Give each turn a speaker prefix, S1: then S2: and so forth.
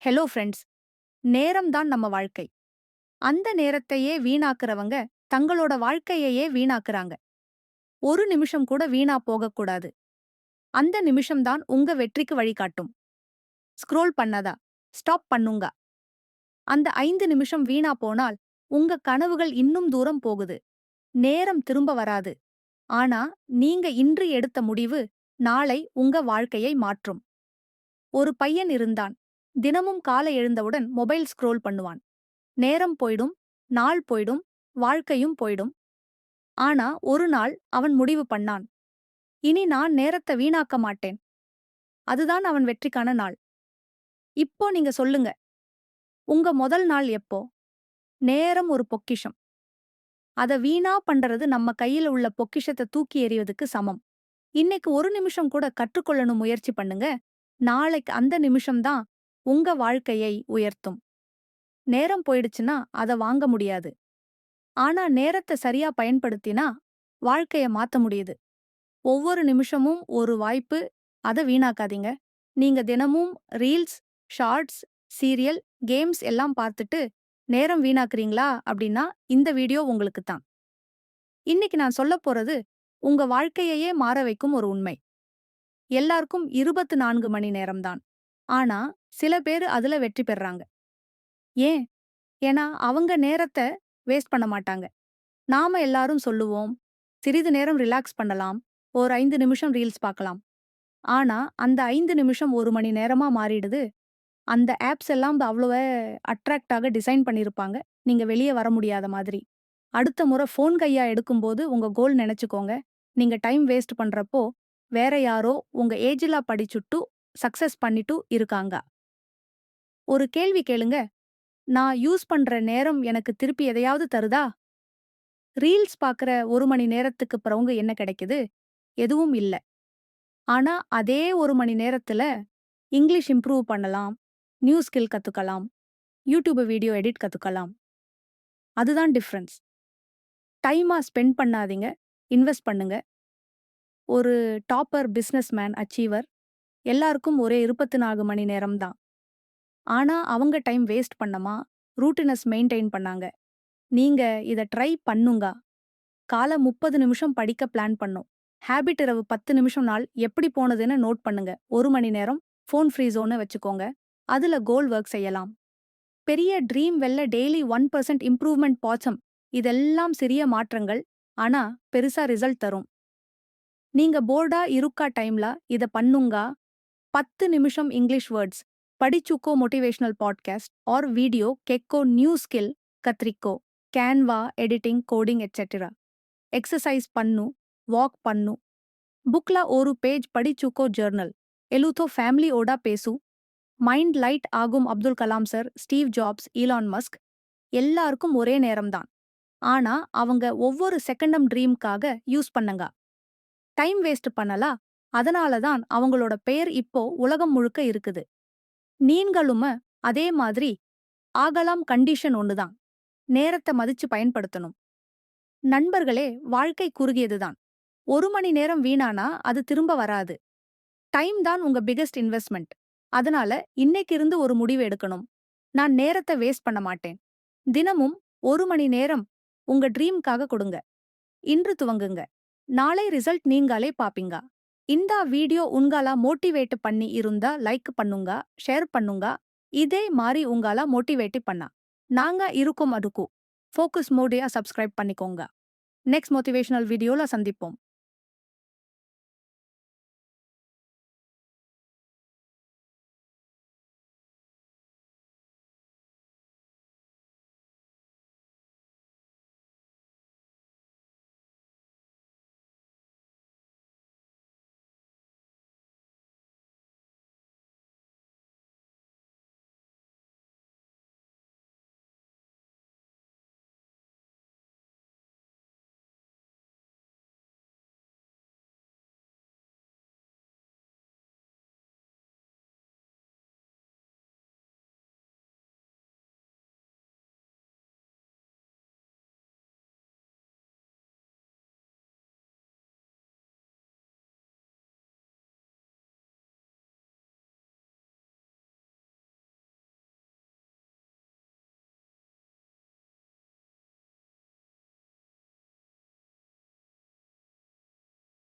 S1: Hello friends. நேரம் தான் நம்ம வாழ்க்கை. அந்த நேரத்தையே வீணாக்குறவங்க தங்களோட வாழ்க்கையையே வீணாக்குறாங்க. ஒரு நிமிஷம் கூட வீணா போகக்கூடாது. அந்த நிமிஷம் தான் உங்க வெற்றிக்கு வழிகாட்டும். ஸ்க்ரோல் பண்ணாதா? ஸ்டாப் பண்ணுங்க. அந்த 5 நிமிஷம் வீணா போனால் உங்க கனவுகள் இன்னும் தூரம் போகுது. நேரம் திரும்ப வராது. ஆனா நீங்க இன்று எடுத்த முடிவு நாளை உங்க வாழ்க்கையை மாற்றும். ஒரு பையன் இருந்தான். தினமும் காலை எழுந்தவுடன் மொபைல் ஸ்க்ரோல் பண்ணுவான். நேரம் போயிடும், நாள் போயிடும், வாழ்க்கையும் போயிடும். ஆனா ஒரு நாள் அவன் முடிவு பண்ணான். இனி நான் நேரத்த வீணாக்க மாட்டேன். அதுதான் அவன் வெற்றிக்கான நாள். இப்போ நீங்க சொல்லுங்க. உங்க முதல் நாள் எப்போ? நேரம் ஒரு பொக்கிஷம். அத வீணா பண்றது நம்ம கையில உள்ள பொக்கிஷத்த தூக்கி எறிவதுக்கு சமம். இன்னைக்கு ஒரு நிமிஷம் கூட கற்றுக்கொள்ளணும் முயற்சி பண்ணுங்க. நாளைக்கு அந்த நிமிஷம் தான் உங்க வாழ்க்கையை உயர்த்தும். நேரம் போயிடுச்சுன்னா அத வாங்க முடியாது. ஆனா நேரத்த சரியா பயன்படுத்தினா வாழ்க்கைய மாத்த முடியுது. ஒவ்வொரு நிமிஷமும் ஒரு வாய்ப்பு. அத வீணாக்காதீங்க. நீங்க தினமும் ரீல்ஸ், ஷார்ட்ஸ், சீரியல், கேம்ஸ் எல்லாம் பார்த்துட்டு நேரம் வீணாக்குறீங்களா அப்படின்னா இந்த வீடியோ உங்களுக்கு தான். இன்னைக்கு நான் சொல்லப் போறது உங்க வாழ்க்கையையே மாற வைக்கும் ஒரு உண்மை. எல்லாருக்கும் 24 மணி நேரம் தான். ஆனா சில பேரு அதுல வெற்றி பெறாங்க. ஏன்? ஏன்னா அவங்க நேரத்த வேஸ்ட் பண்ண மாட்டாங்க. நாம எல்லாரும் சொல்லுவோம், சிறிது நேரம் ரிலாக்ஸ் பண்ணலாம், ஒரு 5 நிமிஷம் ரீல்ஸ் பார்க்கலாம். ஆனா, அந்த 5 நிமிஷம் 1 மணி நேரமா மாறிடுது. அந்த ஆப்ஸ் எல்லாம் அவ்வளவு அட்ராக்ட் டிசைன் பண்ணியிருப்பாங்க. நீங்க வெளிய வர முடியாத மாதிரி. அடுத்த முறை ஃபோன் கையா எடுக்கும்போது உங்க கோல் நெனச்சுக்கோங்க. நீங்க டைம் வேஸ்ட் பண்றப்போ, வேற யாரோ உங்க ஏஜ்ல படிச்சுட்டு, சக்சஸ் பண்ணிட்டு இருக்காங்க. ஒரு கேள்வி கேளுங்க. நான் யூஸ் பண்ற நேரம் எனக்கு திருப்பி எதையாவது தருதா? ரீல்ஸ் பார்க்குற 1 மணி நேரத்துக்கு பிறகு என்ன கிடைக்குது? எதுவும் இல்ல. ஆனா, அதே 1 மணி நேரத்துல இங்கிலீஷ் இம்ப்ரூவ் பண்ணலாம், நியூ ஸ்கில் கத்துக்கலாம், யூடியூப் வீடியோ எடிட் கத்துக்கலாம். அதுதான் டிஃபரன்ஸ். டைமா ஸ்பெண்ட் பண்ணாதீங்க, இன்வெஸ்ட் பண்ணுங்க. ஒரு டாப்பர் பிசினஸ்மேன், அச்சீவர் எல்லாருக்கும் ஒரே 24 மணி நேரம் தான். ஆனா, அவங்க டைம் வேஸ்ட் பண்ணாம ரூட்டினஸ் மெயின்டெயின் பண்ணாங்க. நீங்க இத ட்ரை பண்ணுங்க. கால 30 நிமிஷம் படிக்க பிளான் பண்ணும். ஹேபிட் இரவு 10 நிமிஷம் நாள் எப்படி போனதுன்னு நோட் பண்ணுங்க. 1 மணி நேரம் ஃபோன் ஃப்ரீ ஜோன்னு வச்சுக்கோங்க. அதுல கோல் ஒர்க் செய்யலாம். பெரிய ட்ரீம் வெல்ல டெய்லி 1% இம்ப்ரூவ்மெண்ட் பாச்சம். இதெல்லாம் சிறிய மாற்றங்கள். ஆனா பெருசா ரிசல்ட் தரும். நீங்க போர்டா இருக்கா டைம்ல இத பண்ணுங்க. 10 நிமிஷம் இங்கிலீஷ் வேர்ட்ஸ் படிச்சுக்கோ, மோட்டிவேஷனல் பாட்காஸ்ட் ஆர் வீடியோ கேட்கோ, நியூ ஸ்கில் கத்ரிக்கோ, Canva editing, coding etcetera. Exercise பண்ணு, வாக் பண்ணு. புக்ல ஒரு பேஜ் படிச்சுக்கோ, ஜர்னல் எழுதோ, ஃபேமிலி ஓடா பேசு. மைண்ட் லைட் ஆகும். Abdul Kalam sir, Steve Jobs, Elon Musk எல்லாருக்கும் ஒரே நேரம்தான். ஆனா அவங்க ஒவ்வொரு செகண்டும் ட்ரீம்காக யூஸ் பண்ணுங்க. டைம் வேஸ்ட் பண்ணலா. அதனால தான் அவங்களோட பெயர் இப்போ உலகம் முழுக்க இருக்குது. நீங்களும் அதே மாதிரி ஆகலாம். கண்டிஷன் ஒண்ணுதான். நேரத்த மதிச்சு பயன்படுத்தணும். நண்பர்களே, வாழ்க்கை குறுகியதுதான். 1 மணி நேரம் வீணானா அது திரும்ப வராது. டைம் தான் உங்க பிகெஸ்ட் இன்வெஸ்ட்மெண்ட். அதனால இன்னைக்கிருந்து ஒரு முடிவு எடுக்கணும். நான் நேரத்த வேஸ்ட் பண்ண மாட்டேன். தினமும் 1 மணி நேரம் உங்க ட்ரீம்காக கொடுங்க. இன்று துவங்குங்க. நாளை ரிசல்ட் நீங்களே பாப்பீங்க. இந்த வீடியோ உங்கள மோட்டிவேட் பண்ணி இருந்தா லைக் பண்ணுங்க, ஷேர் பண்ணுங்க. இதே மாரி உங்கள மோட்டிவேட் பண்ணா நாங்க இருக்கோம் அதுக்கு. ஃபோக்கஸ் மோடியா சப்ஸ்கிரைப் பண்ணிக்கோங்க. நெக்ஸ்ட் மோட்டிவேஷனல் வீடியோல சந்திப்போம்.